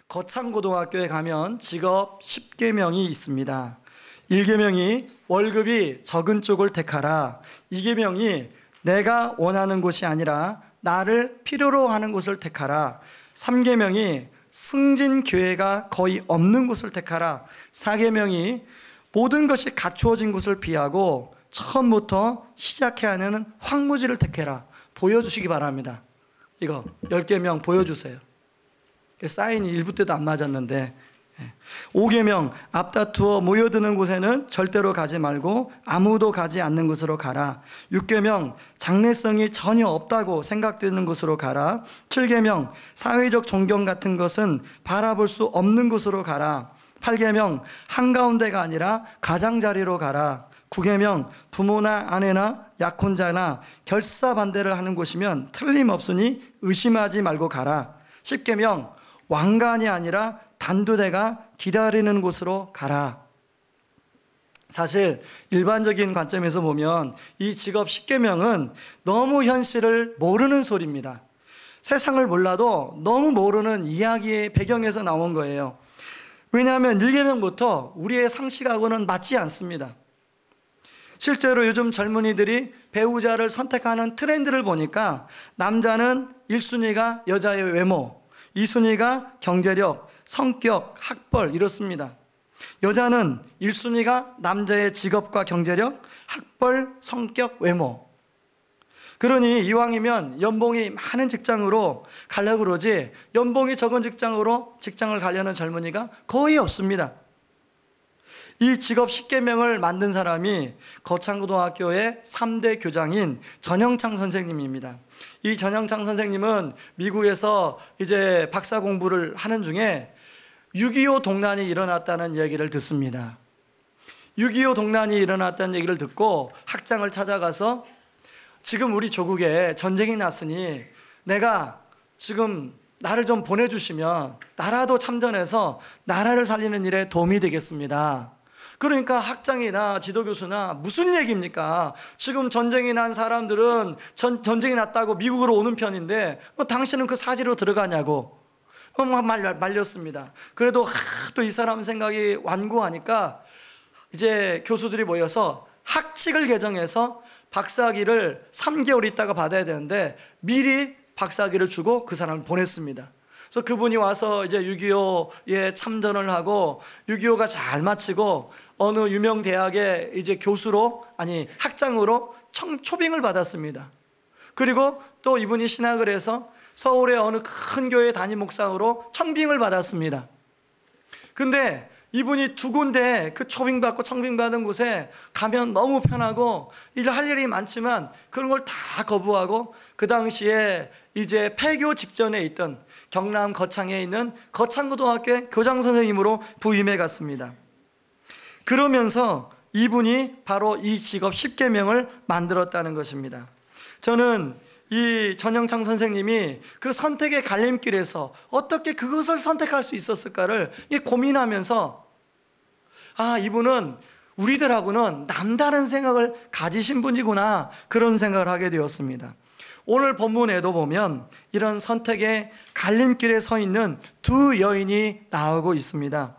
거창고등학교에 가면 직업 10계명이 있습니다. 1계명이 월급이 적은 쪽을 택하라. 2계명이 내가 원하는 곳이 아니라 나를 필요로 하는 곳을 택하라. 3계명이 승진교회가 거의 없는 곳을 택하라. 4계명이 모든 것이 갖추어진 곳을 피하고 처음부터 시작해야 하는 황무지를 택해라. 보여주시기 바랍니다. 이거 10계명 보여주세요. 사인이 일부 때도 안 맞았는데. 5계명 앞다투어 모여드는 곳에는 절대로 가지 말고 아무도 가지 않는 곳으로 가라. 6계명 장래성이 전혀 없다고 생각되는 곳으로 가라. 7계명 사회적 존경 같은 것은 바라볼 수 없는 곳으로 가라. 8계명 한가운데가 아니라 가장자리로 가라. 9계명 부모나 아내나 약혼자나 결사반대를 하는 곳이면 틀림없으니 의심하지 말고 가라. 10계명 왕관이 아니라 단두대가 기다리는 곳으로 가라. 사실 일반적인 관점에서 보면 이 직업 10계명은 너무 현실을 모르는 소리입니다. 세상을 몰라도 너무 모르는 이야기의 배경에서 나온 거예요. 왜냐하면 1계명부터 우리의 상식하고는 맞지 않습니다. 실제로 요즘 젊은이들이 배우자를 선택하는 트렌드를 보니까 남자는 1순위가 여자의 외모, 2순위가 경제력, 성격, 학벌 이렇습니다. 여자는 1순위가 남자의 직업과 경제력, 학벌, 성격, 외모. 그러니 이왕이면 연봉이 많은 직장으로 가려고 그러지 연봉이 적은 직장으로 직장을 가려는 젊은이가 거의 없습니다. 이 직업 10계명을 만든 사람이 거창고등학교의 3대 교장인 전영창 선생님입니다. 이 전영창 선생님은 미국에서 이제 박사 공부를 하는 중에 6.25 동란이 일어났다는 얘기를 듣습니다. 6.25 동란이 일어났다는 얘기를 듣고 학장을 찾아가서 지금 우리 조국에 전쟁이 났으니 내가 지금 나를 좀 보내주시면 나라도 참전해서 나라를 살리는 일에 도움이 되겠습니다. 그러니까 학장이나 지도교수나 무슨 얘기입니까? 지금 전쟁이 난 사람들은 전쟁이 났다고 미국으로 오는 편인데 당신은 그 사지로 들어가냐고 말렸습니다. 그래도 또 이 사람 생각이 완고하니까 이제 교수들이 모여서 학칙을 개정해서 박사학위를 3개월 있다가 받아야 되는데 미리 박사학위를 주고 그 사람을 보냈습니다. 그래서 그분이 와서 이제 6.25에 참전을 하고 6.25가 잘 마치고 어느 유명 대학의 이제 학장으로 초빙을 받았습니다. 그리고 또 이분이 신학을 해서 서울의 어느 큰 교회 담임 목사로 청빙을 받았습니다. 근데 이분이 두 군데 그 초빙받고 청빙받은 곳에 가면 너무 편하고 할 일이 많지만 그런 걸 다 거부하고 그 당시에 이제 폐교 직전에 있던 경남 거창에 있는 거창고등학교의 교장 선생님으로 부임해 갔습니다. 그러면서 이분이 바로 이 직업 10계명을 만들었다는 것입니다. 저는 이 전영창 선생님이 그 선택의 갈림길에서 어떻게 그것을 선택할 수 있었을까를 고민하면서 이분은 우리들하고는 남다른 생각을 가지신 분이구나 그런 생각을 하게 되었습니다. 오늘 본문에도 보면 이런 선택의 갈림길에 서 있는 두 여인이 나오고 있습니다.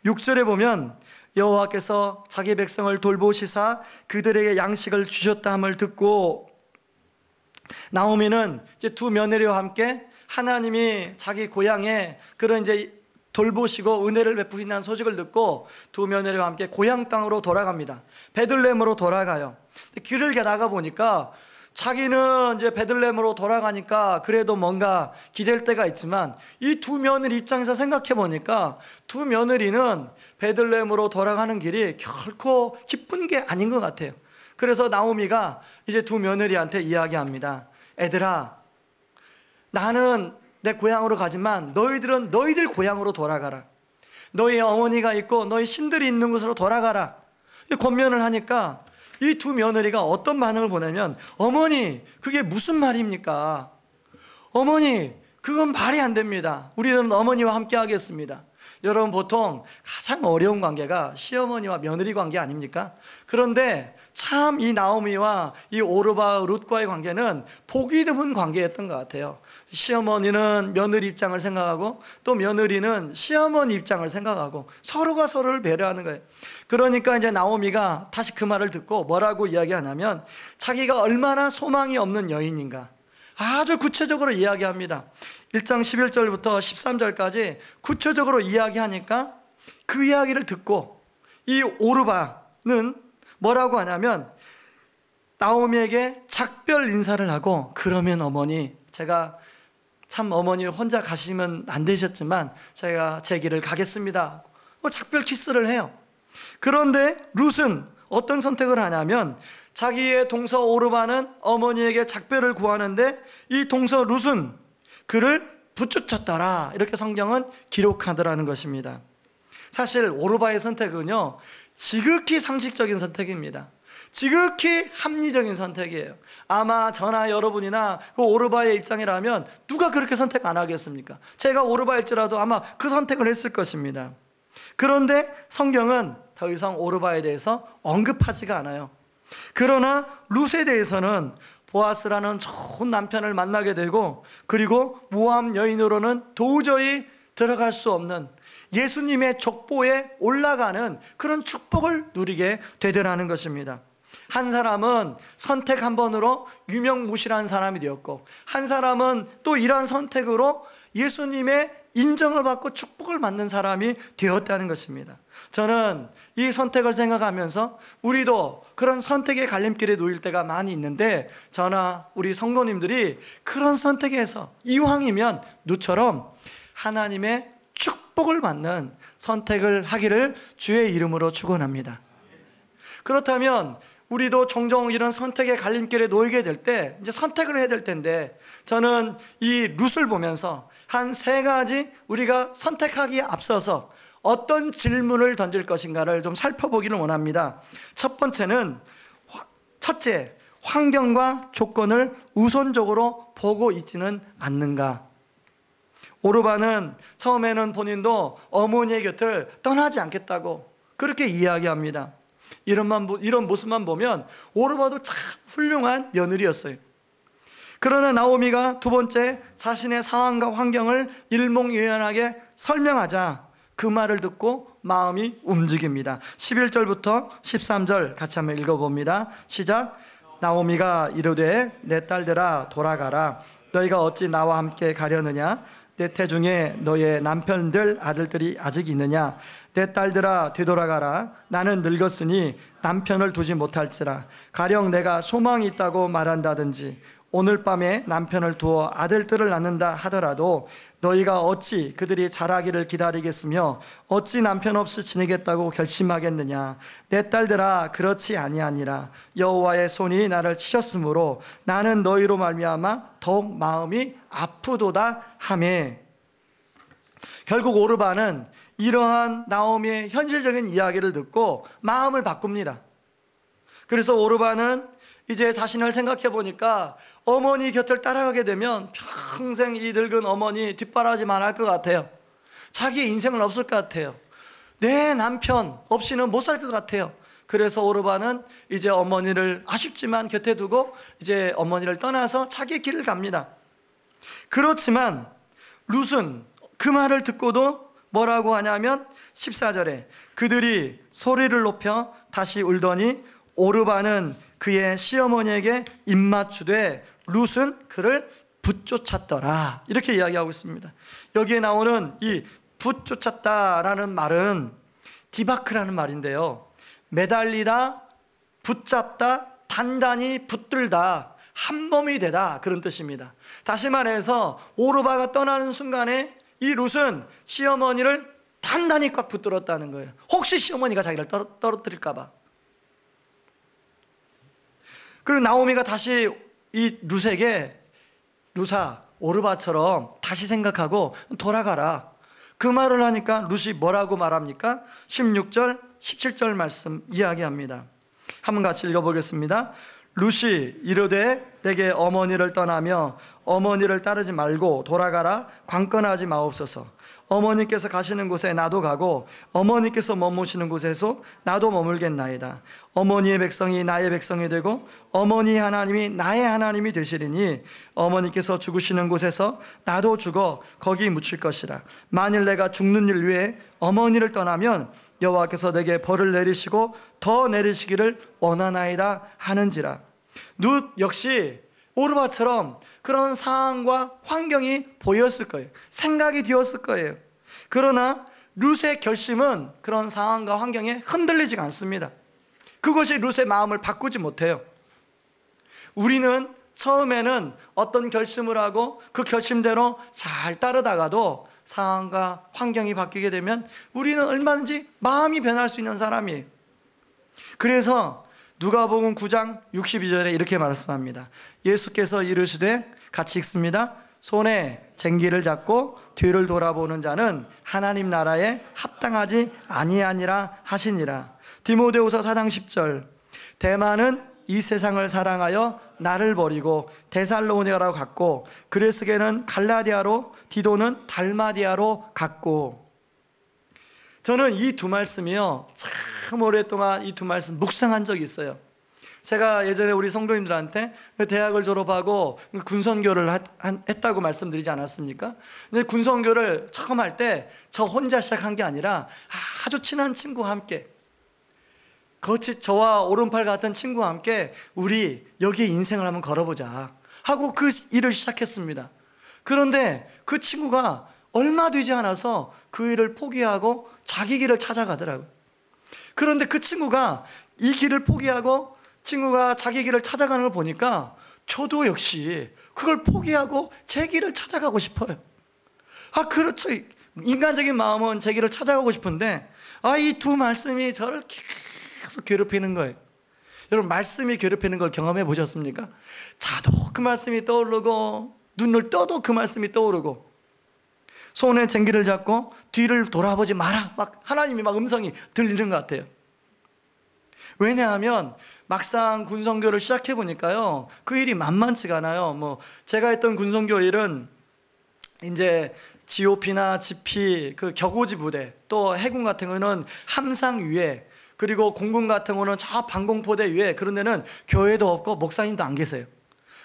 6절에 보면 여호와께서 자기 백성을 돌보시사 그들에게 양식을 주셨다 함을 듣고 나오미는 이제 두 며느리와 함께 하나님이 자기 고향에 그런 이제 돌보시고 은혜를 베푸신다는 소식을 듣고 두 며느리와 함께 고향 땅으로 돌아갑니다. 베들레헴으로 돌아가요. 길을 가다가 보니까 자기는 이제 베들레헴으로 돌아가니까 그래도 뭔가 기댈 때가 있지만 이 두 며느리 입장에서 생각해 보니까 두 며느리는 베들레헴으로 돌아가는 길이 결코 기쁜 게 아닌 것 같아요. 그래서 나오미가 이제 두 며느리한테 이야기합니다. 애들아, 나는 내 고향으로 가지만 너희들은 너희들 고향으로 돌아가라. 너희 어머니가 있고 너희 신들이 있는 곳으로 돌아가라. 권면을 하니까 이 두 며느리가 어떤 반응을 보내면 어머니, 그게 무슨 말입니까? 어머니, 그건 말이 안 됩니다. 우리는 어머니와 함께 하겠습니다. 여러분, 보통 가장 어려운 관계가 시어머니와 며느리 관계 아닙니까? 그런데 참 이 나오미와 이 오르바 룻과의 관계는 보기 드문 관계였던 것 같아요. 시어머니는 며느리 입장을 생각하고 또 며느리는 시어머니 입장을 생각하고 서로가 서로를 배려하는 거예요. 그러니까 이제 나오미가 다시 그 말을 듣고 뭐라고 이야기하냐면, 자기가 얼마나 소망이 없는 여인인가 아주 구체적으로 이야기합니다. 1장 11절부터 13절까지 구체적으로 이야기하니까 그 이야기를 듣고 이 오르바는 뭐라고 하냐면, 나오미에게 작별 인사를 하고, 그러면 어머니, 제가 참 어머니 혼자 가시면 안 되셨지만 제가 제 길을 가겠습니다. 작별 키스를 해요. 그런데 룻은 어떤 선택을 하냐면, 자기의 동서 오르바는 어머니에게 작별을 구하는데 이 동서 룻은 그를 붙쫓았더라, 이렇게 성경은 기록하더라는 것입니다. 사실 오르바의 선택은요, 지극히 상식적인 선택입니다. 지극히 합리적인 선택이에요. 아마 저나 여러분이나 그 오르바의 입장이라면 누가 그렇게 선택 안 하겠습니까? 제가 오르바일지라도 아마 그 선택을 했을 것입니다. 그런데 성경은 더 이상 오르바에 대해서 언급하지가 않아요. 그러나 룻에 대해서는 보아스라는 좋은 남편을 만나게 되고, 그리고 모함 여인으로는 도저히 들어갈 수 없는 예수님의 족보에 올라가는 그런 축복을 누리게 되더라는 것입니다. 한 사람은 선택 한 번으로 유명무실한 사람이 되었고, 한 사람은 또 이러한 선택으로 예수님의 인정을 받고 축복을 받는 사람이 되었다는 것입니다. 저는 이 선택을 생각하면서 우리도 그런 선택의 갈림길에 놓일 때가 많이 있는데, 저나 우리 성도님들이 그런 선택에서 이왕이면 룻처럼 하나님의 축복을 받는 선택을 하기를 주의 이름으로 축원합니다. 그렇다면 우리도 종종 이런 선택의 갈림길에 놓이게 될 때 이제 선택을 해야 될 텐데, 저는 이 룻을 보면서 한 3가지 우리가 선택하기에 앞서서 어떤 질문을 던질 것인가를 좀 살펴보기를 원합니다. 첫 번째는, 첫째, 환경과 조건을 우선적으로 보고 있지는 않는가. 오르바는 처음에는 본인도 어머니의 곁을 떠나지 않겠다고 그렇게 이야기합니다. 이런 모습만 보면 오르바도 참 훌륭한 며느리였어요. 그러나 나오미가 두 번째, 자신의 상황과 환경을 일목요연하게 설명하자 그 말을 듣고 마음이 움직입니다. 11절부터 13절 같이 한번 읽어봅니다. 시작. 나오미가 이르되, 내 딸들아 돌아가라. 너희가 어찌 나와 함께 가려느냐? 내 태중에 너의 남편들 아들들이 아직 있느냐? 내 딸들아 되돌아가라. 나는 늙었으니 남편을 두지 못할지라. 가령 내가 소망이 있다고 말한다든지 오늘 밤에 남편을 두어 아들들을 낳는다 하더라도 너희가 어찌 그들이 자라기를 기다리겠으며 어찌 남편 없이 지내겠다고 결심하겠느냐? 내 딸들아 그렇지 아니하니라. 여호와의 손이 나를 치셨으므로 나는 너희로 말미암아 더욱 마음이 아프도다 하매. 결국 오르바는 이러한 나오미의 현실적인 이야기를 듣고 마음을 바꿉니다. 그래서 오르바는 이제 자신을 생각해 보니까 어머니 곁을 따라가게 되면 평생 이 늙은 어머니 뒷바라지만 할 것 같아요. 자기의 인생은 없을 것 같아요. 내 남편 없이는 못 살 것 같아요. 그래서 오르바는 이제 어머니를 아쉽지만 곁에 두고 이제 어머니를 떠나서 자기의 길을 갑니다. 그렇지만 룻은 그 말을 듣고도 뭐라고 하냐면 14절에 그들이 소리를 높여 다시 울더니 오르바는 그의 시어머니에게 입맞추되 룻은 그를 붙쫓았더라. 이렇게 이야기하고 있습니다. 여기에 나오는 이 붙쫓았다라는 말은 디바크라는 말인데요, 매달리다, 붙잡다, 단단히 붙들다, 한몸이 되다, 그런 뜻입니다. 다시 말해서 오르바가 떠나는 순간에 이 룻은 시어머니를 단단히 꽉 붙들었다는 거예요. 혹시 시어머니가 자기를 떨어뜨릴까 봐. 그리고 나오미가 다시 이 룻에게, 룻아 오르바처럼 다시 생각하고 돌아가라, 그 말을 하니까 룻이 뭐라고 말합니까? 16절 17절 말씀 이야기합니다. 한번 같이 읽어보겠습니다. 룻이 이르되 내게 어머니를 떠나며 어머니를 따르지 말고 돌아가라. 관건하지 마옵소서. 어머니께서 가시는 곳에 나도 가고 어머니께서 머무시는 곳에서 나도 머물겠나이다. 어머니의 백성이 나의 백성이 되고 어머니 하나님이 나의 하나님이 되시리니 어머니께서 죽으시는 곳에서 나도 죽어 거기 묻힐 것이라. 만일 내가 죽는 일 위해 어머니를 떠나면 여호와께서 내게 벌을 내리시고 더 내리시기를 원하나이다 하는지라. 룻 역시 오르바처럼 그런 상황과 환경이 보였을 거예요. 생각이 되었을 거예요. 그러나 룻의 결심은 그런 상황과 환경에 흔들리지가 않습니다. 그것이 룻의 마음을 바꾸지 못해요. 우리는 처음에는 어떤 결심을 하고 그 결심대로 잘 따르다가도 상황과 환경이 바뀌게 되면 우리는 얼마든지 마음이 변할 수 있는 사람이에요. 그래서 누가복음 9장 62절에 이렇게 말씀합니다. 예수께서 이르시되, 같이 읽습니다. 손에 쟁기를 잡고 뒤를 돌아보는 자는 하나님 나라에 합당하지 아니하니라 하시니라. 디모데후서 4장 10절, 대만은 이 세상을 사랑하여 나를 버리고 데살로니가로 갔고 그레스게는 갈라디아로 디도는 달마디아로 갔고. 저는 이 두 말씀이요, 참 오랫동안 이 두 말씀 묵상한 적이 있어요. 제가 예전에 우리 성도님들한테 대학을 졸업하고 군선교를 했다고 말씀드리지 않았습니까? 근데 군선교를 처음 할 때 저 혼자 시작한 게 아니라 아주 친한 친구와 함께, 거치 저와 오른팔 같은 친구와 함께 우리 여기에 인생을 한번 걸어보자 하고 그 일을 시작했습니다. 그런데 그 친구가 얼마 되지 않아서 그 일을 포기하고 자기 길을 찾아가더라고요. 그런데 그 친구가 이 길을 포기하고 친구가 자기 길을 찾아가는 걸 보니까 저도 역시 그걸 포기하고 제 길을 찾아가고 싶어요. 그렇죠. 인간적인 마음은 제 길을 찾아가고 싶은데 이 두 말씀이 저를 계속 괴롭히는 거예요. 여러분, 말씀이 괴롭히는 걸 경험해 보셨습니까? 자도 그 말씀이 떠오르고 눈을 떠도 그 말씀이 떠오르고 손에 쟁기를 잡고 뒤를 돌아보지 마라, 막 하나님이 막 음성이 들리는 것 같아요. 왜냐하면 막상 군선교를 시작해 보니까요, 그 일이 만만치가 않아요. 제가 했던 군선교 일은 이제 GOP나 GP, 그 격오지 부대, 또 해군 같은 거는 함상 위에, 그리고 공군 같은 거는 저 방공포대 위에, 그런 데는 교회도 없고 목사님도 안 계세요.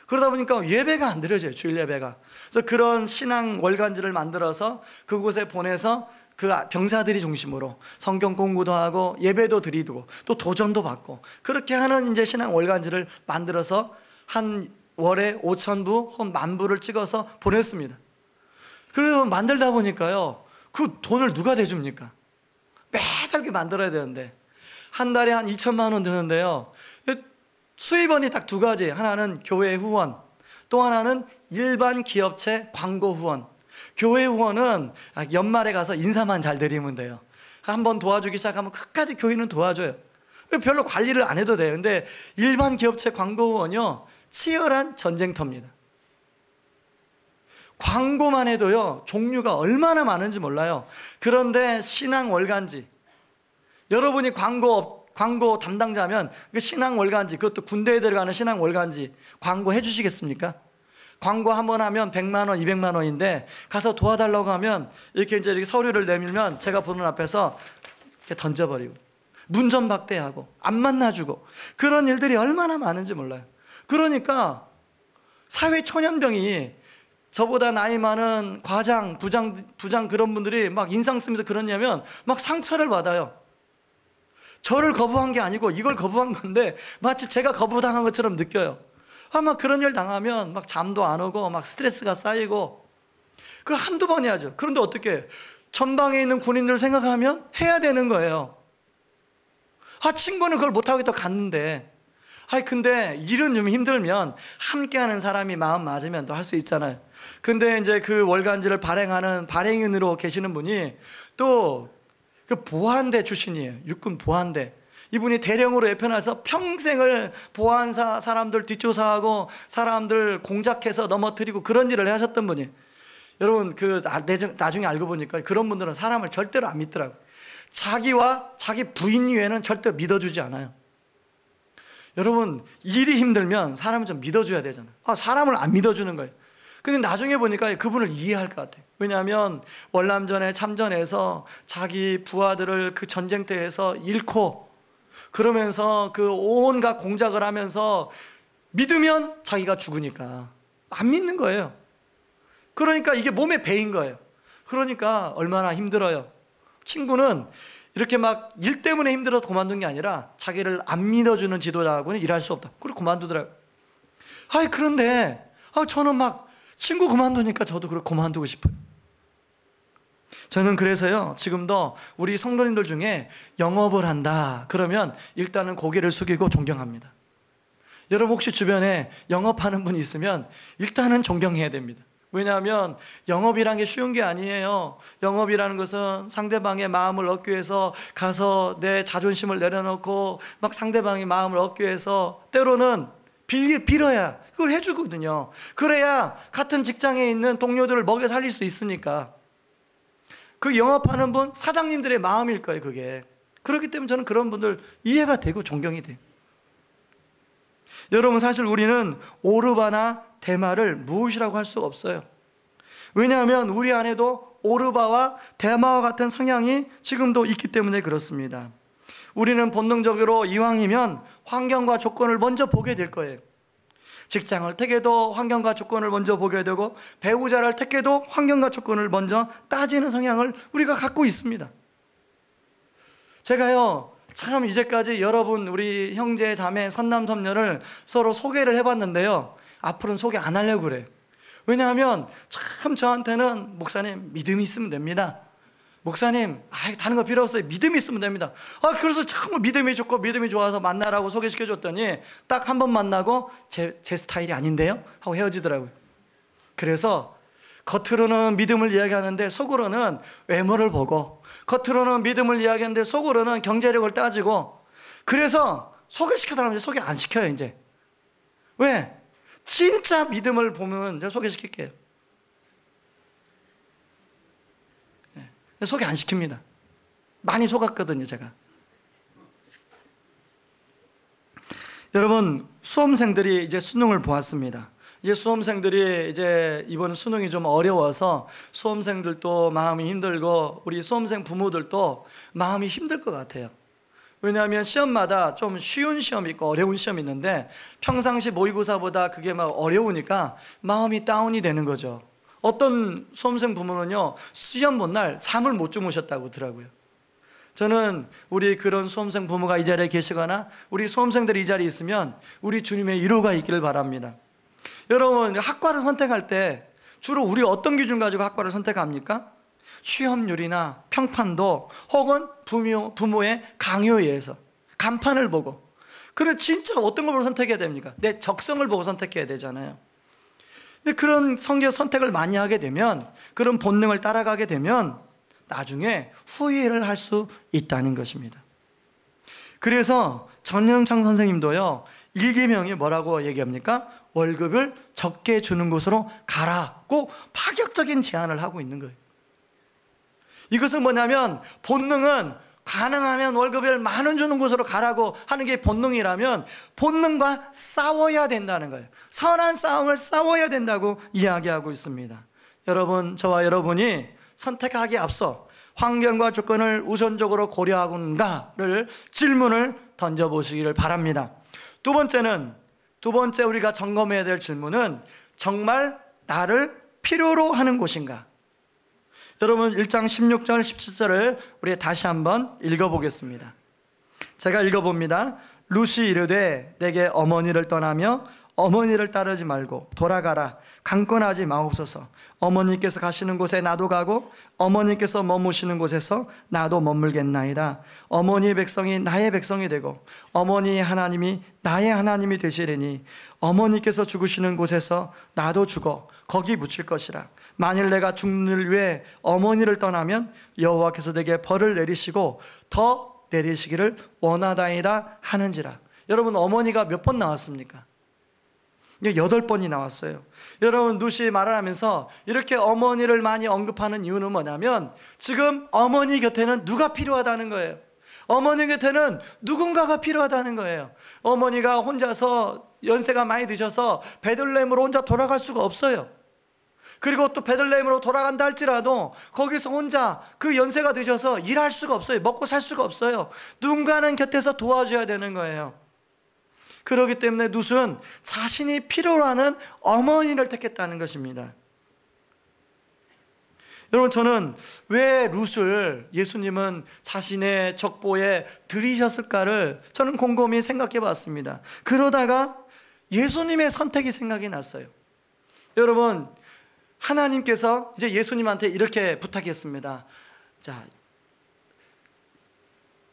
그러다 보니까 예배가 안 드려져요, 주일 예배가. 그래서 그런 신앙 월간지를 만들어서 그곳에 보내서 그 병사들이 중심으로 성경 공부도 하고 예배도 드리고 또 도전도 받고 그렇게 하는 이제 신앙 월간지를 만들어서 한 월에 5,000부 혹은 10,000부를 찍어서 보냈습니다. 그래서 만들다 보니까요, 그 돈을 누가 대줍니까? 매달 이렇게 만들어야 되는데 한 달에 한 2천만 원 드는데요, 수입원이 딱 두 가지. 하나는 교회 후원, 또 하나는 일반 기업체 광고 후원. 교회 후원은 연말에 가서 인사만 잘 드리면 돼요. 한번 도와주기 시작하면 끝까지 교회는 도와줘요. 별로 관리를 안 해도 돼요. 근데 일반 기업체 광고 후원이요, 치열한 전쟁터입니다. 광고만 해도요, 종류가 얼마나 많은지 몰라요. 그런데 신앙 월간지, 여러분이 광고 담당자면 그 신앙 월간지, 그것도 군대에 들어가는 신앙 월간지 광고 해주시겠습니까? 광고 한번 하면 100만 원, 200만 원인데 가서 도와달라고 하면 이렇게 서류를 내밀면 제가 보는 앞에서 이렇게 던져버리고 문전박대하고 안 만나주고 그런 일들이 얼마나 많은지 몰라요. 그러니까 사회 초년병이, 저보다 나이 많은 과장, 부장 그런 분들이 막 인상 쓰면서 그러냐면 막 상처를 받아요. 저를 거부한 게 아니고 이걸 거부한 건데 마치 제가 거부당한 것처럼 느껴요. 막 그런 일 당하면 막 잠도 안 오고 막 스트레스가 쌓이고, 그 한두 번이 하죠. 그런데 어떻게 전방에 있는 군인들을 생각하면 해야 되는 거예요. 친구는 그걸 못하고 갔는데, 근데 일은 좀 힘들면 함께하는 사람이 마음 맞으면 또 할 수 있잖아요. 근데 이제 그 월간지를 발행하는 발행인으로 계시는 분이 또 그 보안대 출신이에요. 육군 보안대. 이분이 대령으로 예편해서 평생을 보안사 사람들 뒷조사하고 사람들 공작해서 넘어뜨리고 그런 일을 하셨던 분이. 여러분, 나중에 알고 보니까 그런 분들은 사람을 절대로 안 믿더라고요. 자기와 자기 부인 외에는 절대 믿어주지 않아요. 여러분, 일이 힘들면 사람을 좀 믿어줘야 되잖아요. 사람을 안 믿어주는 거예요. 근데 나중에 보니까 그분을 이해할 것 같아요. 왜냐하면 월남전에 참전해서 자기 부하들을 그 전쟁터에서 잃고, 그러면서 그 온갖 공작을 하면서 믿으면 자기가 죽으니까 안 믿는 거예요. 그러니까 이게 몸에 배인 거예요. 그러니까 얼마나 힘들어요. 친구는 이렇게 막 일 때문에 힘들어서 그만둔 게 아니라 자기를 안 믿어주는 지도자하고는 일할 수 없다. 그리고 그만두더라고요. 그런데 저는 막 친구 그만두니까 저도 그렇게 그만두고 싶어요. 저는 그래서요, 지금도 우리 성도님들 중에 영업을 한다 그러면 일단은 고개를 숙이고 존경합니다. 여러분 혹시 주변에 영업하는 분이 있으면 일단은 존경해야 됩니다. 왜냐하면 영업이란 게 쉬운 게 아니에요. 영업이라는 것은 상대방의 마음을 얻기 위해서 가서 내 자존심을 내려놓고 막 상대방의 마음을 얻기 위해서 때로는 빌어야 그걸 해주거든요. 그래야 같은 직장에 있는 동료들을 먹여 살릴 수 있으니까. 그 영업하는 분, 사장님들의 마음일 거예요, 그게. 그렇기 때문에 저는 그런 분들 이해가 되고 존경이 돼요. 여러분, 사실 우리는 오르바나 대마를 무엇이라고 할 수가 없어요. 왜냐하면 우리 안에도 오르바와 대마와 같은 성향이 지금도 있기 때문에 그렇습니다. 우리는 본능적으로 이왕이면 환경과 조건을 먼저 보게 될 거예요. 직장을 택해도 환경과 조건을 먼저 보게 되고, 배우자를 택해도 환경과 조건을 먼저 따지는 성향을 우리가 갖고 있습니다. 제가요, 참 이제까지 여러분 우리 형제 자매 선남 선녀를 서로 소개를 해봤는데요, 앞으로는 소개 안 하려고 그래요. 왜냐하면 참 저한테는 목사님 믿음이 있으면 됩니다. 목사님 다른 거 필요 없어요. 믿음이 있으면 됩니다. 그래서 정말 믿음이 좋고 믿음이 좋아서 만나라고 소개시켜줬더니 딱 한 번 만나고 제 스타일이 아닌데요 하고 헤어지더라고요. 그래서 겉으로는 믿음을 이야기하는데 속으로는 외모를 보고, 겉으로는 믿음을 이야기하는데 속으로는 경제력을 따지고, 그래서 소개시켜달라면 이제 소개 안 시켜요. 이제 왜? 진짜 믿음을 보면 제가 소개시킬게요. 소개 안 시킵니다. 많이 속았거든요, 제가. 여러분, 수험생들이 이제 수능을 보았습니다. 이제 수험생들이 이제 이번 수능이 좀 어려워서 수험생들도 마음이 힘들고 우리 수험생 부모들도 마음이 힘들 것 같아요. 왜냐하면 시험마다 좀 쉬운 시험이 있고 어려운 시험이 있는데 평상시 모의고사보다 그게 막 어려우니까 마음이 다운이 되는 거죠. 어떤 수험생 부모는요, 시험 본 날 잠을 못 주무셨다고 하더라고요. 저는 우리 그런 수험생 부모가 이 자리에 계시거나 우리 수험생들이 이 자리에 있으면 우리 주님의 위로가 있기를 바랍니다. 여러분, 학과를 선택할 때 주로 우리 어떤 기준 가지고 학과를 선택합니까? 취업률이나 평판도 혹은 부모의 강요에 의해서 간판을 보고, 그래 진짜 어떤 걸 선택해야 됩니까? 내 적성을 보고 선택해야 되잖아요. 근데 그런 성격 선택을 많이 하게 되면, 그런 본능을 따라가게 되면 나중에 후회를 할 수 있다는 것입니다. 그래서 전영창 선생님도요, 일계명이 뭐라고 얘기합니까? 월급을 적게 주는 곳으로 가라고 파격적인 제안을 하고 있는 거예요. 이것은 뭐냐면, 본능은 가능하면 월급을 10,000원 주는 곳으로 가라고 하는 게 본능이라면 본능과 싸워야 된다는 거예요. 선한 싸움을 싸워야 된다고 이야기하고 있습니다. 여러분, 저와 여러분이 선택하기에 앞서 환경과 조건을 우선적으로 고려하고 있는가를 질문을 던져보시기를 바랍니다. 두 번째 우리가 점검해야 될 질문은 정말 나를 필요로 하는 곳인가? 여러분, 1장 16절 17절을 우리 다시 한번 읽어보겠습니다. 제가 읽어봅니다. 룻이 이르되 내게 어머니를 떠나며 어머니를 따르지 말고 돌아가라. 강권하지 마옵소서. 어머니께서 가시는 곳에 나도 가고 어머니께서 머무시는 곳에서 나도 머물겠나이다. 어머니의 백성이 나의 백성이 되고 어머니의 하나님이 나의 하나님이 되시리니 어머니께서 죽으시는 곳에서 나도 죽어 거기 묻힐 것이라. 만일 내가 죽는 일 위해 어머니를 떠나면 여호와께서 내게 벌을 내리시고 더 내리시기를 원하다이다 하는지라. 여러분, 어머니가 몇 번 나왔습니까? 8번이 나왔어요. 여러분, 룻이 말을 하면서 이렇게 어머니를 많이 언급하는 이유는 뭐냐면 지금 어머니 곁에는 누가 필요하다는 거예요. 어머니 곁에는 누군가가 필요하다는 거예요. 어머니가 혼자서 연세가 많이 드셔서 베들레헴으로 혼자 돌아갈 수가 없어요. 그리고 또 베들레헴으로 돌아간다 할지라도 거기서 혼자 그 연세가 드셔서 일할 수가 없어요. 먹고 살 수가 없어요. 누군가는 곁에서 도와줘야 되는 거예요. 그렇기 때문에 룻은 자신이 필요로 하는 어머니를 택했다는 것입니다. 여러분, 저는 왜 룻을 예수님은 자신의 족보에 들이셨을까를 저는 곰곰이 생각해 봤습니다. 그러다가 예수님의 선택이 생각이 났어요. 여러분, 하나님께서 이제 예수님한테 이렇게 부탁했습니다. 자,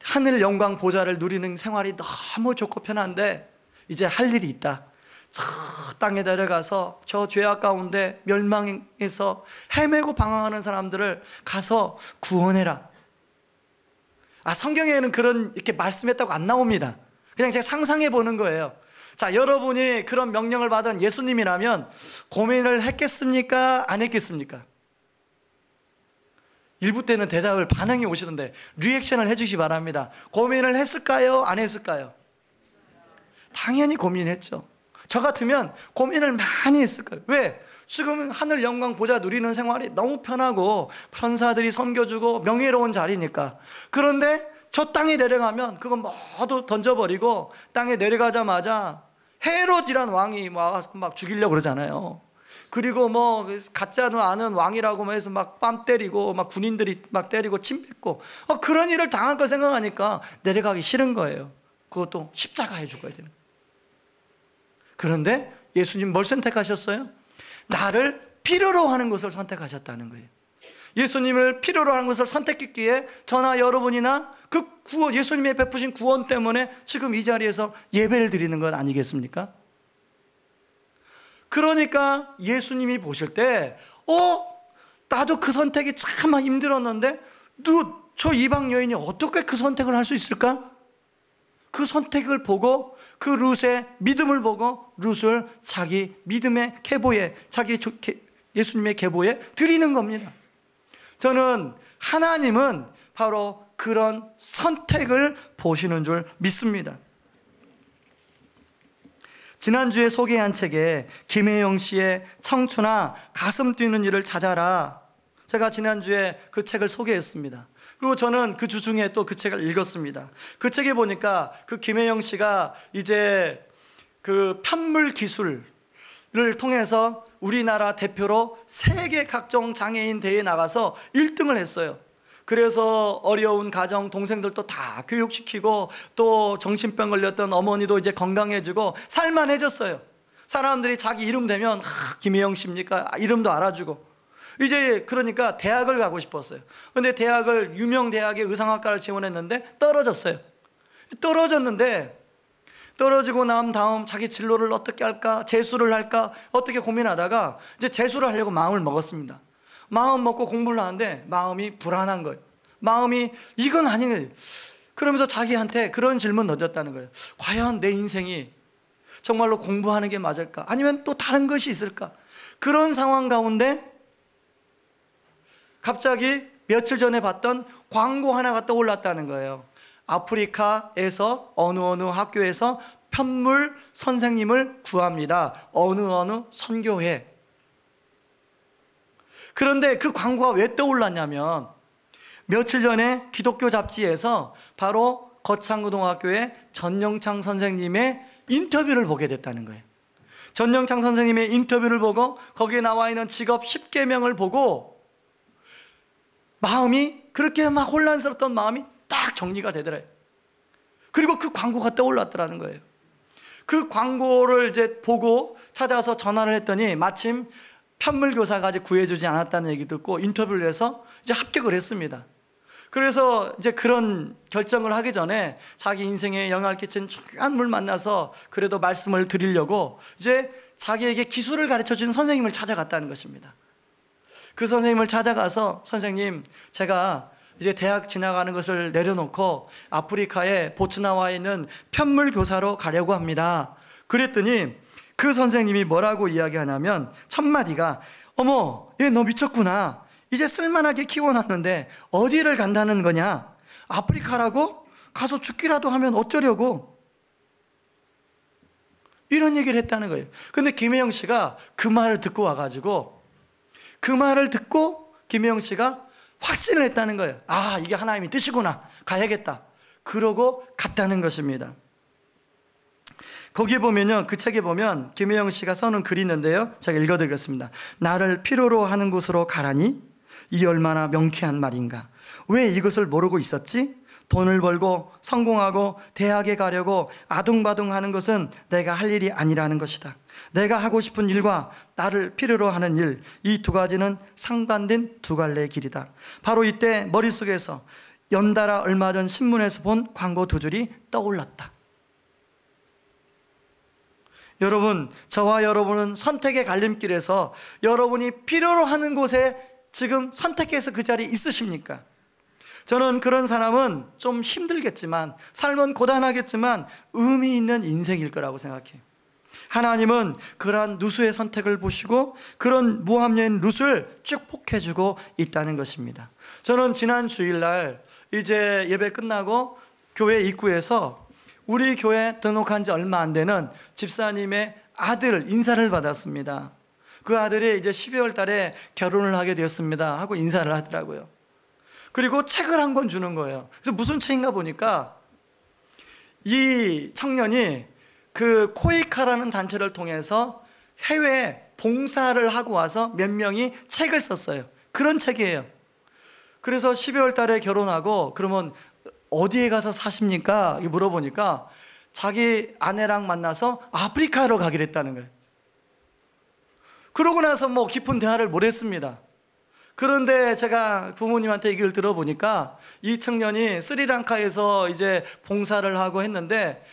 하늘 영광 보좌를 누리는 생활이 너무 좋고 편한데 이제 할 일이 있다. 저 땅에 내려가서 저 죄악 가운데 멸망해서 헤매고 방황하는 사람들을 가서 구원해라. 성경에는 그런 이렇게 말씀했다고 안 나옵니다. 그냥 제가 상상해 보는 거예요. 자, 여러분이 그런 명령을 받은 예수님이라면 고민을 했겠습니까? 안 했겠습니까? 일부 때는 대답을 반응이 오시던데 리액션을 해주시 바랍니다. 고민을 했을까요? 안 했을까요? 당연히 고민했죠. 저 같으면 고민을 많이 했을 거예요. 왜? 지금 하늘 영광 보좌 누리는 생활이 너무 편하고 천사들이 섬겨주고 명예로운 자리니까. 그런데 저 땅에 내려가면 그거 모두 던져버리고 땅에 내려가자마자 헤롯이란 왕이 막 죽이려고 그러잖아요. 그리고 뭐 가짜도 아는 왕이라고 해서 막 뺨 때리고 막 군인들이 막 때리고 침 뱉고 그런 일을 당할 걸 생각하니까 내려가기 싫은 거예요. 그것도 십자가에 죽어야 되는 거예요. 그런데 예수님 뭘 선택하셨어요? 나를 필요로 하는 것을 선택하셨다는 거예요. 예수님을 필요로 하는 것을 선택했기에 저나 여러분이나 그 구원, 예수님의 베푸신 구원 때문에 지금 이 자리에서 예배를 드리는 것 아니겠습니까? 그러니까 예수님이 보실 때 나도 그 선택이 참 힘들었는데 저 이방 여인이 어떻게 그 선택을 할 수 있을까? 그 선택을 보고 그 룻의 믿음을 보고 룻을 자기 믿음의 계보에, 예수님의 계보에 드리는 겁니다. 저는 하나님은 바로 그런 선택을 보시는 줄 믿습니다. 지난주에 소개한 책에 김혜영 씨의 청춘아 가슴 뛰는 일을 찾아라, 제가 지난주에 그 책을 소개했습니다. 그리고 저는 그 주중에 또 그 책을 읽었습니다. 그 책에 보니까 그 김혜영 씨가 이제 그 편물 기술을 통해서 우리나라 대표로 세계 각종 장애인 대회에 나가서 1등을 했어요. 그래서 어려운 가정 동생들도 다 교육시키고 또 정신병 걸렸던 어머니도 이제 건강해지고 살만해졌어요. 사람들이 자기 이름 되면 김혜영 씨입니까? 이름도 알아주고. 이제 그러니까 대학을 가고 싶었어요. 근데 대학을 유명 대학의 의상학과를 지원했는데 떨어졌어요. 떨어지고 난 다음 자기 진로를 어떻게 할까, 재수를 할까 어떻게 고민하다가 이제 재수를 하려고 마음을 먹었습니다. 마음 먹고 공부를 하는데 마음이 불안한 거예요. 마음이 이건 아니네. 그러면서 자기한테 그런 질문 던졌다는 거예요. 과연 내 인생이 정말로 공부하는 게 맞을까? 아니면 또 다른 것이 있을까? 그런 상황 가운데 갑자기 며칠 전에 봤던 광고 하나가 떠올랐다는 거예요. 아프리카에서 어느 학교에서 편물 선생님을 구합니다. 어느 선교회. 그런데 그 광고가 왜 떠올랐냐면 며칠 전에 기독교 잡지에서 바로 거창고등학교의 전영창 선생님의 인터뷰를 보게 됐다는 거예요. 전영창 선생님의 인터뷰를 보고 거기에 나와 있는 직업 10계명을 보고 마음이 그렇게 막 혼란스럽던 마음이 딱 정리가 되더래요. 그리고 그 광고가 떠올랐더라는 거예요. 그 광고를 이제 보고 찾아서 전화를 했더니 마침 편물교사가 아직 구해주지 않았다는 얘기 듣고 인터뷰를 해서 이제 합격을 했습니다. 그래서 이제 그런 결정을 하기 전에 자기 인생에 영향을 끼친 중요한 분을 만나서 그래도 말씀을 드리려고 이제 자기에게 기술을 가르쳐준 선생님을 찾아갔다는 것입니다. 그 선생님을 찾아가서 선생님, 제가 이제 대학 지나가는 것을 내려놓고 아프리카의 보츠나와에 있는 편물교사로 가려고 합니다. 그랬더니 그 선생님이 뭐라고 이야기하냐면 첫 마디가 어머, 얘 너 미쳤구나. 이제 쓸만하게 키워놨는데 어디를 간다는 거냐? 아프리카라고? 가서 죽기라도 하면 어쩌려고? 이런 얘기를 했다는 거예요. 근데 김혜영 씨가 그 말을 듣고 와가지고 그 말을 듣고 김혜영 씨가 확신을 했다는 거예요. 아, 이게 하나님의 뜻이구나. 가야겠다. 그러고 갔다는 것입니다. 거기에 보면요, 그 책에 보면 김혜영 씨가 써놓은 글이 있는데요, 제가 읽어드리겠습니다. 나를 필요로 하는 곳으로 가라니 이 얼마나 명쾌한 말인가. 왜 이것을 모르고 있었지? 돈을 벌고 성공하고 대학에 가려고 아둥바둥하는 것은 내가 할 일이 아니라는 것이다. 내가 하고 싶은 일과 나를 필요로 하는 일, 이 두 가지는 상반된 두 갈래의 길이다. 바로 이때 머릿속에서 연달아 얼마 전 신문에서 본 광고 두 줄이 떠올랐다. 여러분, 저와 여러분은 선택의 갈림길에서 여러분이 필요로 하는 곳에 지금 선택해서 그 자리에 있으십니까? 저는 그런 사람은 좀 힘들겠지만, 삶은 고단하겠지만 의미 있는 인생일 거라고 생각해요. 하나님은 그러한 누수의 선택을 보시고 그런 무함여인 룻을 축복해주고 있다는 것입니다. 저는 지난 주일날 이제 예배 끝나고 교회 입구에서 우리 교회 등록한 지 얼마 안 되는 집사님의 아들 인사를 받았습니다. 그 아들이 이제 12월 달에 결혼을 하게 되었습니다 하고 인사를 하더라고요. 그리고 책을 한 권 주는 거예요. 그래서 무슨 책인가 보니까 이 청년이 그 코이카라는 단체를 통해서 해외에 봉사를 하고 와서 몇 명이 책을 썼어요. 그런 책이에요. 그래서 12월 달에 결혼하고 그러면 어디에 가서 사십니까? 물어보니까 자기 아내랑 만나서 아프리카로 가기로 했다는 거예요. 그러고 나서 뭐 깊은 대화를 못 했습니다. 그런데 제가 부모님한테 얘기를 들어보니까 이 청년이 스리랑카에서 이제 봉사를 하고 했는데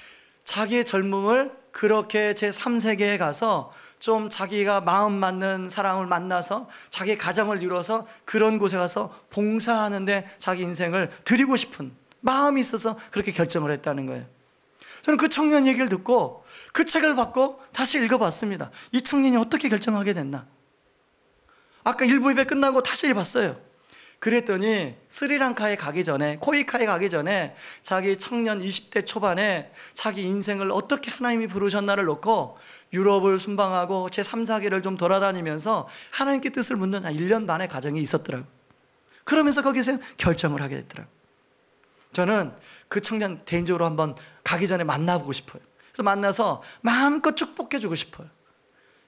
자기의 젊음을 그렇게 제3세계에 가서 좀 자기가 마음 맞는 사람을 만나서 자기 가정을 이루어서 그런 곳에 가서 봉사하는데 자기 인생을 드리고 싶은 마음이 있어서 그렇게 결정을 했다는 거예요. 저는 그 청년 얘기를 듣고 그 책을 받고 다시 읽어봤습니다. 이 청년이 어떻게 결정하게 됐나? 아까 일부 예배 끝나고 다시 봤어요. 그랬더니 스리랑카에 가기 전에, 코이카에 가기 전에 자기 청년 20대 초반에 자기 인생을 어떻게 하나님이 부르셨나를 놓고 유럽을 순방하고 제3, 4기를 좀 돌아다니면서 하나님께 뜻을 묻는 한 1년 반의 과정이 있었더라고요. 그러면서 거기서 결정을 하게 됐더라고요. 저는 그 청년 개인적으로 한번 가기 전에 만나보고 싶어요. 그래서 만나서 마음껏 축복해주고 싶어요.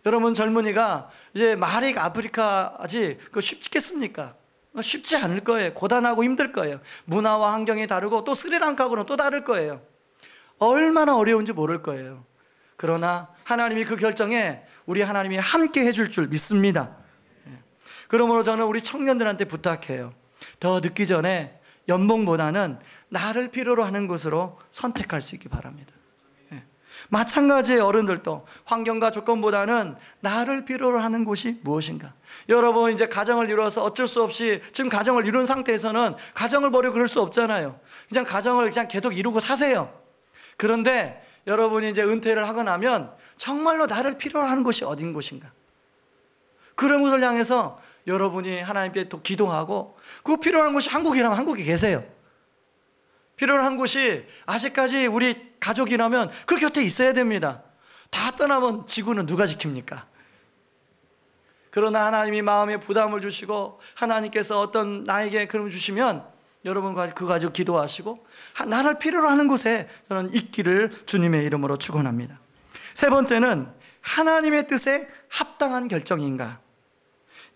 여러분, 젊은이가 이제 말이 아프리카지 그거 쉽겠습니까? 쉽지 않을 거예요. 고단하고 힘들 거예요. 문화와 환경이 다르고 또 스리랑카하고는 또 다를 거예요. 얼마나 어려운지 모를 거예요. 그러나 하나님이 그 결정에 우리 하나님이 함께 해줄 줄 믿습니다. 그러므로 저는 우리 청년들한테 부탁해요. 더 늦기 전에 연봉보다는 나를 필요로 하는 곳으로 선택할 수 있기 바랍니다. 마찬가지의 어른들도 환경과 조건보다는 나를 필요로 하는 곳이 무엇인가? 여러분, 이제 가정을 이루어서 어쩔 수 없이 지금 가정을 이룬 상태에서는 가정을 버리고 그럴 수 없잖아요. 그냥 가정을 그냥 계속 이루고 사세요. 그런데 여러분이 이제 은퇴를 하고 나면 정말로 나를 필요로 하는 곳이 어딘 곳인가? 그런 곳을 향해서 여러분이 하나님께 또 기도하고 그 필요한 곳이 한국이라면 한국에 계세요. 필요한 곳이 아직까지 우리 가족이라면 그 곁에 있어야 됩니다. 다 떠나면 지구는 누가 지킵니까? 그러나 하나님이 마음에 부담을 주시고 하나님께서 어떤 나에게 그럼 주시면 여러분 그거 가지고 기도하시고 나를 필요로 하는 곳에 저는 있기를 주님의 이름으로 축원합니다. 세 번째는 하나님의 뜻에 합당한 결정인가?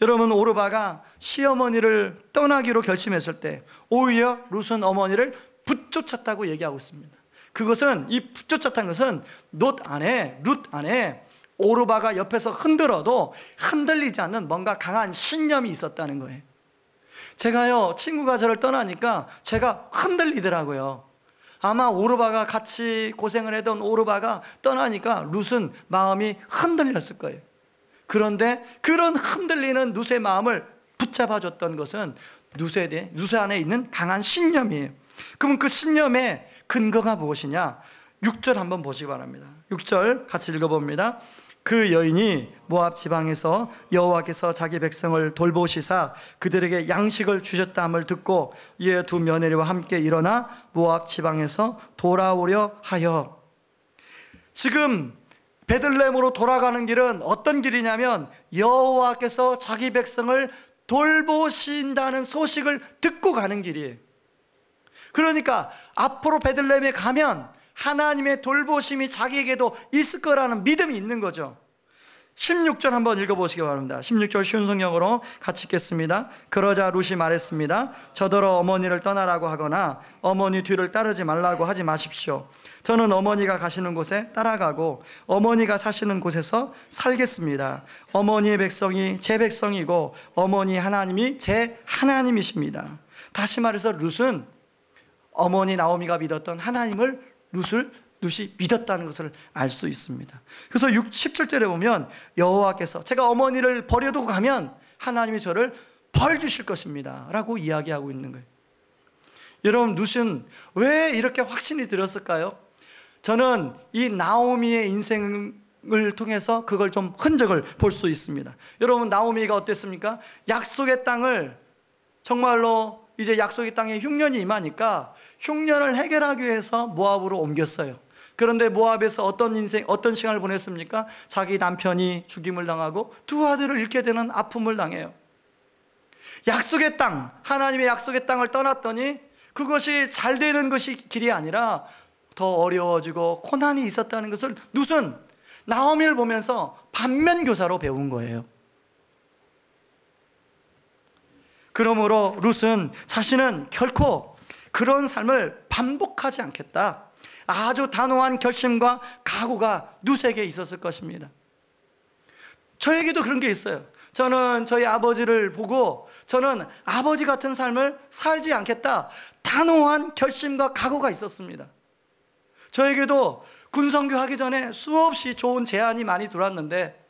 여러분, 오르바가 시어머니를 떠나기로 결심했을 때 오히려 룻은 어머니를 붙쫓았다고 얘기하고 있습니다. 그것은 이 붙쫓았다는 것은 룻 안에 오르바가 옆에서 흔들어도 흔들리지 않는 뭔가 강한 신념이 있었다는 거예요. 제가요, 친구가 저를 떠나니까 제가 흔들리더라고요. 아마 오르바가 같이 고생을 했던 오르바가 떠나니까 룻은 마음이 흔들렸을 거예요. 그런데 그런 흔들리는 룻의 마음을 붙잡아줬던 것은 룻 안에 있는 강한 신념이에요. 그럼 그 신념의 근거가 무엇이냐? 6절 한번 보시기 바랍니다. 6절 같이 읽어봅니다. 그 여인이 모압 지방에서 여호와께서 자기 백성을 돌보시사 그들에게 양식을 주셨다함을 듣고 이에 두 며느리와 함께 일어나 모압 지방에서 돌아오려 하여. 지금 베들레헴으로 돌아가는 길은 어떤 길이냐면 여호와께서 자기 백성을 돌보신다는 소식을 듣고 가는 길이에요. 그러니까 앞으로 베들레헴에 가면 하나님의 돌보심이 자기에게도 있을 거라는 믿음이 있는 거죠. 16절 한번 읽어보시기 바랍니다. 16절 쉬운 성경으로 같이 읽겠습니다. 그러자 룻이 말했습니다. 저더러 어머니를 떠나라고 하거나 어머니 뒤를 따르지 말라고 하지 마십시오. 저는 어머니가 가시는 곳에 따라가고 어머니가 사시는 곳에서 살겠습니다. 어머니의 백성이 제 백성이고 어머니 하나님이 제 하나님이십니다. 다시 말해서 룻은 어머니 나오미가 믿었던 하나님을 룻이 믿었다는 것을 알 수 있습니다. 그래서 17절에 보면 여호와께서 제가 어머니를 버려두고 가면 하나님이 저를 벌 주실 것입니다 라고 이야기하고 있는 거예요. 여러분, 룻은 왜 이렇게 확신이 들었을까요? 저는 이 나오미의 인생을 통해서 그걸 좀 흔적을 볼 수 있습니다. 여러분, 나오미가 어땠습니까? 약속의 땅을 정말로 이제 약속의 땅에 흉년이 임하니까 흉년을 해결하기 위해서 모압으로 옮겼어요. 그런데 모압에서 어떤 시간을 보냈습니까? 자기 남편이 죽임을 당하고 두 아들을 잃게 되는 아픔을 당해요. 약속의 땅, 하나님의 약속의 땅을 떠났더니 그것이 잘 되는 것이 길이 아니라 더 어려워지고 고난이 있었다는 것을 룻은 나오미를 보면서 반면교사로 배운 거예요. 그러므로 룻은 자신은 결코 그런 삶을 반복하지 않겠다. 아주 단호한 결심과 각오가 룻에게 있었을 것입니다. 저에게도 그런 게 있어요. 저는 저희 아버지를 보고 저는 아버지 같은 삶을 살지 않겠다. 단호한 결심과 각오가 있었습니다. 저에게도 군선교 하기 전에 수없이 좋은 제안이 많이 들어왔는데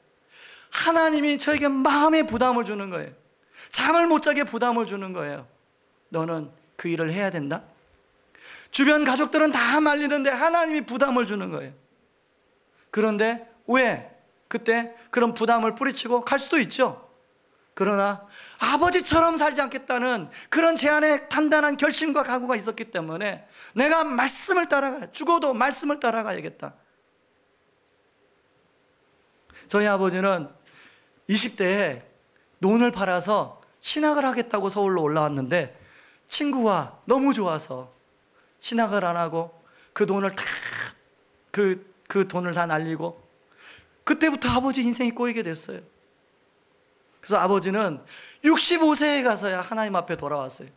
하나님이 저에게 마음의 부담을 주는 거예요. 잠을 못 자게 부담을 주는 거예요. 너는 그 일을 해야 된다. 주변 가족들은 다 말리는데 하나님이 부담을 주는 거예요. 그런데 왜 그때 그런 부담을 뿌리치고 갈 수도 있죠. 그러나 아버지처럼 살지 않겠다는 그런 제안에 단단한 결심과 각오가 있었기 때문에 내가 말씀을 따라가, 죽어도 말씀을 따라가야겠다. 저희 아버지는 20대에 논을 팔아서 신학을 하겠다고 서울로 올라왔는데 친구가 너무 좋아서 신학을 안 하고 그 돈을 다 그 돈을 다 날리고 그때부터 아버지 인생이 꼬이게 됐어요. 그래서 아버지는 65세에 가서야 하나님 앞에 돌아왔어요.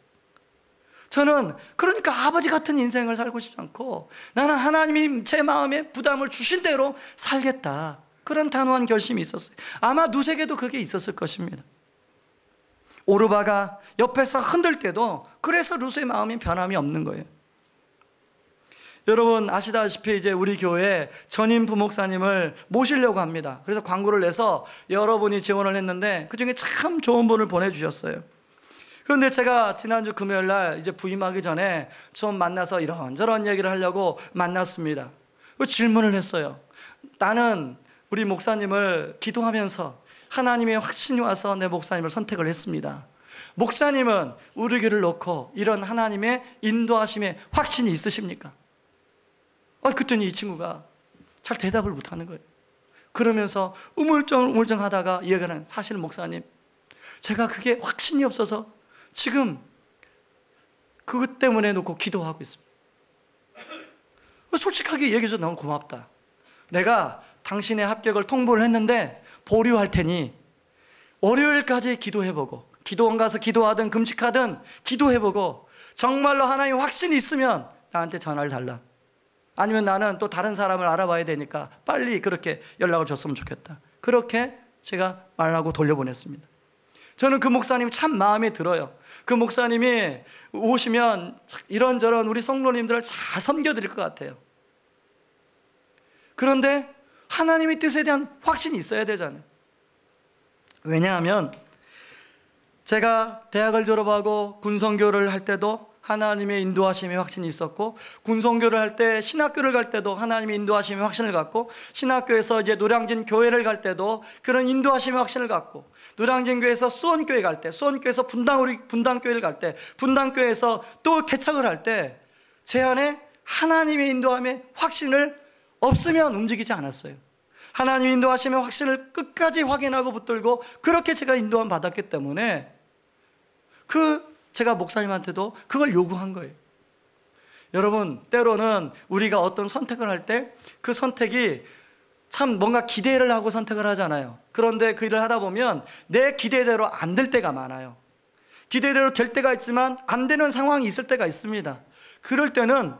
저는 그러니까 아버지 같은 인생을 살고 싶지 않고 나는 하나님이 제 마음에 부담을 주신 대로 살겠다. 그런 단호한 결심이 있었어요. 아마 룻에게도 그게 있었을 것입니다. 오르바가 옆에서 흔들 때도 그래서 룻의 마음이 변함이 없는 거예요. 여러분 아시다시피 이제 우리 교회에 전임 부목사님을 모시려고 합니다. 그래서 광고를 내서 여러분이 지원을 했는데 그중에 참 좋은 분을 보내주셨어요. 그런데 제가 지난주 금요일 날 이제 부임하기 전에 좀 만나서 이런저런 얘기를 하려고 만났습니다. 질문을 했어요. 나는 우리 목사님을 기도하면서 하나님의 확신이 와서 내 목사님을 선택을 했습니다. 목사님은 우리 교회를 놓고 이런 하나님의 인도하심에 확신이 있으십니까? 그랬더니 이 친구가 잘 대답을 못하는 거예요. 그러면서 우물쩡 하다가 얘기하는, 사실 목사님 제가 그게 확신이 없어서 지금 그것 때문에 놓고 기도하고 있습니다. 솔직하게 얘기해서 너무 고맙다. 내가 당신의 합격을 통보를 했는데 보류할 테니 월요일까지 기도해보고, 기도원 가서 기도하든 금식하든 기도해보고 정말로 하나님 확신이 있으면 나한테 전화를 달라. 아니면 나는 또 다른 사람을 알아봐야 되니까 빨리 그렇게 연락을 줬으면 좋겠다. 그렇게 제가 말하고 돌려보냈습니다. 저는 그 목사님 참 마음에 들어요. 그 목사님이 오시면 이런저런 우리 성도님들을 잘 섬겨드릴 것 같아요. 그런데 하나님의 뜻에 대한 확신이 있어야 되잖아요. 왜냐하면 제가 대학을 졸업하고 군선교를 할 때도 하나님의 인도하심의 확신이 있었고, 군선교를 할 때 신학교를 갈 때도 하나님의 인도하심의 확신을 갖고, 신학교에서 이제 노량진 교회를 갈 때도 그런 인도하심의 확신을 갖고, 노량진 교회에서 수원교회 갈 때, 수원교회에서 분당교회를 갈 때, 분당교회에서 또 개척을 할 때 제 안에 하나님의 인도함의 확신을 없으면 움직이지 않았어요. 하나님 인도하심의 확신을 끝까지 확인하고 붙들고 그렇게 제가 인도함 받았기 때문에 제가 목사님한테도 그걸 요구한 거예요. 여러분, 때로는 우리가 어떤 선택을 할 때 그 선택이 참 뭔가 기대를 하고 선택을 하잖아요. 그런데 그 일을 하다 보면 내 기대대로 안 될 때가 많아요. 기대대로 될 때가 있지만 안 되는 상황이 있을 때가 있습니다. 그럴 때는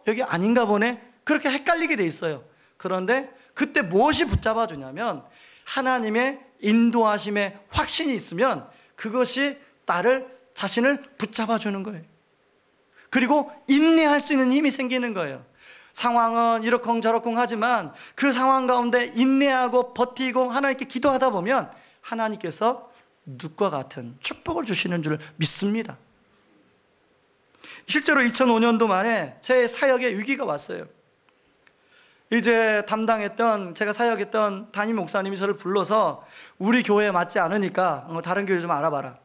여기 아닌가 보네, 그렇게 헷갈리게 돼 있어요. 그런데 그때 무엇이 붙잡아 주냐면 하나님의 인도하심의 확신이 있으면 그것이 자신을 붙잡아 주는 거예요. 그리고 인내할 수 있는 힘이 생기는 거예요. 상황은 이러쿵저러쿵 하지만 그 상황 가운데 인내하고 버티고 하나님께 기도하다 보면 하나님께서 눕과 같은 축복을 주시는 줄 믿습니다. 실제로 2005년도 말에 제 사역에 위기가 왔어요. 이제 제가 사역했던 담임 목사님이 저를 불러서 우리 교회에 맞지 않으니까 다른 교회 좀 알아봐라.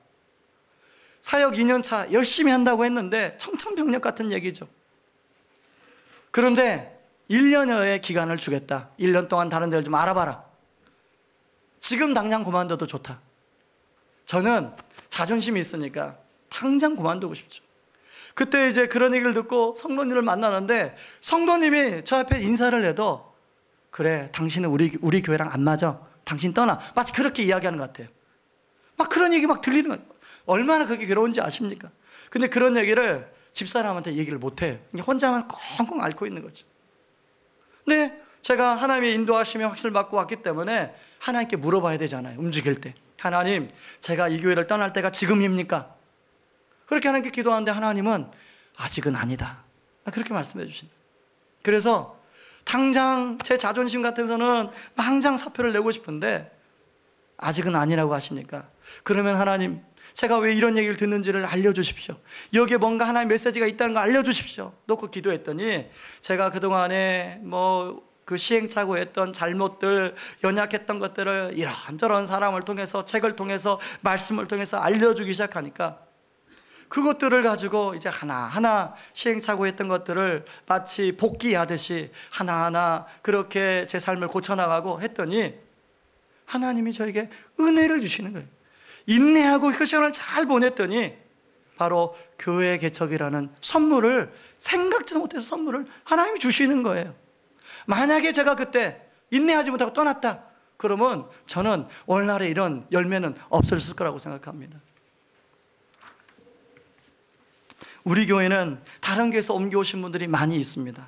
사역 2년차 열심히 한다고 했는데 청천벽력 같은 얘기죠. 그런데 1년여의 기간을 주겠다. 1년 동안 다른 데를 좀 알아봐라. 지금 당장 그만둬도 좋다. 저는 자존심이 있으니까 당장 그만두고 싶죠. 그때 이제 그런 얘기를 듣고 성도님을 만나는데 성도님이 저 앞에 인사를 해도 그래, 당신은 우리 교회랑 안 맞아, 당신 떠나, 마치 그렇게 이야기하는 것 같아요. 막 그런 얘기 막 들리는 거예요. 얼마나 그게 괴로운지 아십니까? 근데 그런 얘기를 집사람한테 얘기를 못해요. 혼자만 꽁꽁 앓고 있는 거죠. 근데 제가 하나님의 인도하심의 확신을 받고 왔기 때문에 하나님께 물어봐야 되잖아요. 움직일 때, 하나님, 제가 이 교회를 떠날 때가 지금입니까? 그렇게 하나님께 기도하는데 하나님은 아직은 아니다, 그렇게 말씀해 주시는 거예요. 그래서 당장 제 자존심 같아서는 당장 사표를 내고 싶은데 아직은 아니라고 하시니까, 그러면 하나님, 제가 왜 이런 얘기를 듣는지를 알려주십시오. 여기에 뭔가 하나의 메시지가 있다는 거 알려주십시오. 놓고 기도했더니 제가 그동안에 그 시행착오 했던 잘못들, 연약했던 것들을 이런저런 사람을 통해서, 책을 통해서, 말씀을 통해서 알려주기 시작하니까 그것들을 가지고 이제 하나하나 시행착오 했던 것들을 마치 복귀하듯이 하나하나 그렇게 제 삶을 고쳐나가고 했더니 하나님이 저에게 은혜를 주시는 거예요. 인내하고 그 시간을 잘 보냈더니 바로 교회 개척이라는 선물을, 생각지도 못해서 선물을 하나님이 주시는 거예요. 만약에 제가 그때 인내하지 못하고 떠났다 그러면 저는 오늘날의 이런 열매는 없어졌을 거라고 생각합니다. 우리 교회는 다른 교회에서 옮겨오신 분들이 많이 있습니다.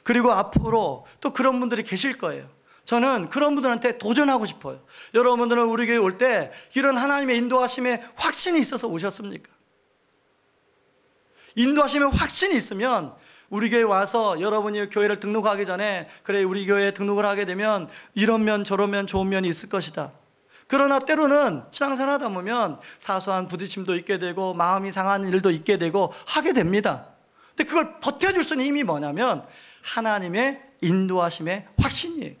그리고 앞으로 또 그런 분들이 계실 거예요. 저는 그런 분들한테 도전하고 싶어요. 여러분들은 우리 교회 올 때 이런 하나님의 인도하심에 확신이 있어서 오셨습니까? 인도하심에 확신이 있으면 우리 교회 와서 여러분이 교회를 등록하기 전에, 그래, 우리 교회에 등록을 하게 되면 이런 면 저런 면 좋은 면이 있을 것이다. 그러나 때로는 신앙생활 하다 보면 사소한 부딪힘도 있게 되고 마음이 상하는 일도 있게 되고 하게 됩니다. 근데 그걸 버텨줄 수 있는 힘이 뭐냐면 하나님의 인도하심의 확신이에요.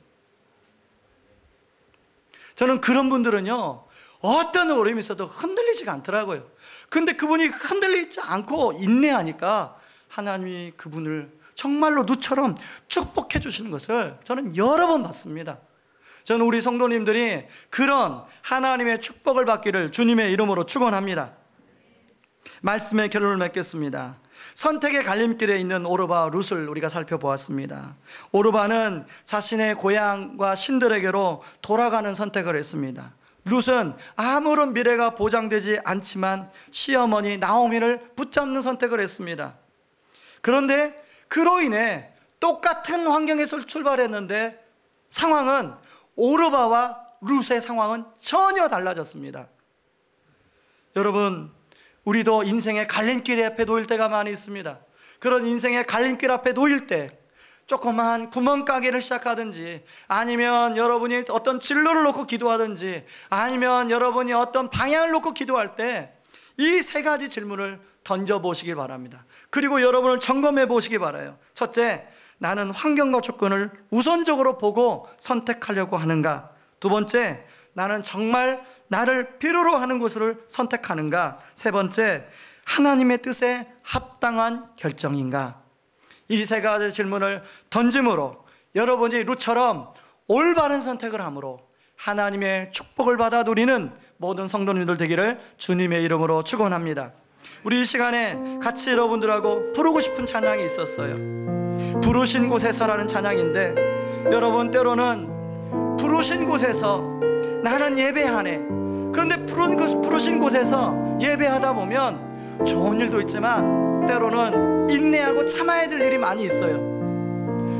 저는 그런 분들은요, 어떤 어려움이 있어도 흔들리지가 않더라고요. 근데 그분이 흔들리지 않고 인내하니까 하나님이 그분을 정말로 누처럼 축복해 주시는 것을 저는 여러 번 봤습니다. 저는 우리 성도님들이 그런 하나님의 축복을 받기를 주님의 이름으로 축원합니다. 말씀의 결론을 맺겠습니다. 선택의 갈림길에 있는 오르바와 룻을 우리가 살펴보았습니다. 오르바는 자신의 고향과 신들에게로 돌아가는 선택을 했습니다. 룻은 아무런 미래가 보장되지 않지만 시어머니 나오미를 붙잡는 선택을 했습니다. 그런데 그로 인해 똑같은 환경에서 출발했는데 상황은, 오르바와 룻의 상황은 전혀 달라졌습니다. 여러분, 우리도 인생의 갈림길 앞에 놓일 때가 많이 있습니다. 그런 인생의 갈림길 앞에 놓일 때 조그만 구멍가게를 시작하든지, 아니면 여러분이 어떤 진로를 놓고 기도하든지, 아니면 여러분이 어떤 방향을 놓고 기도할 때 이 세 가지 질문을 던져보시기 바랍니다. 그리고 여러분을 점검해 보시기 바라요. 첫째, 나는 환경과 조건을 우선적으로 보고 선택하려고 하는가? 두 번째, 나는 정말 나를 필요로 하는 곳을 선택하는가? 세 번째, 하나님의 뜻에 합당한 결정인가? 이 세 가지 질문을 던짐으로 여러분이 룻처럼 올바른 선택을 함으로 하나님의 축복을 받아 누리는 모든 성도님들 되기를 주님의 이름으로 축원합니다. 우리 이 시간에 같이 여러분들하고 부르고 싶은 찬양이 있었어요. 부르신 곳에서라는 찬양인데, 여러분 때로는 부르신 곳에서 나는 예배하네. 그런데 부르신 곳에서 예배하다 보면 좋은 일도 있지만 때로는 인내하고 참아야 될 일이 많이 있어요.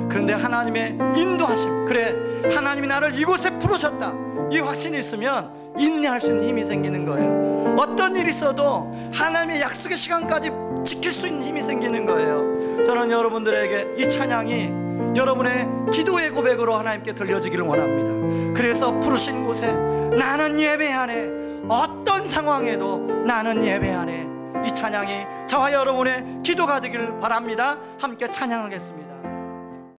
그런데 하나님의 인도하심, 그래 하나님이 나를 이곳에 부르셨다, 이 확신이 있으면 인내할 수 있는 힘이 생기는 거예요. 어떤 일이 있어도 하나님의 약속의 시간까지 지킬 수 있는 힘이 생기는 거예요. 저는 여러분들에게 이 찬양이 여러분의 기도의 고백으로 하나님께 들려지기를 원합니다. 그래서 부르신 곳에 나는 예배하네, 어떤 상황에도 나는 예배하네, 이 찬양이 저와 여러분의 기도가 되기를 바랍니다. 함께 찬양하겠습니다.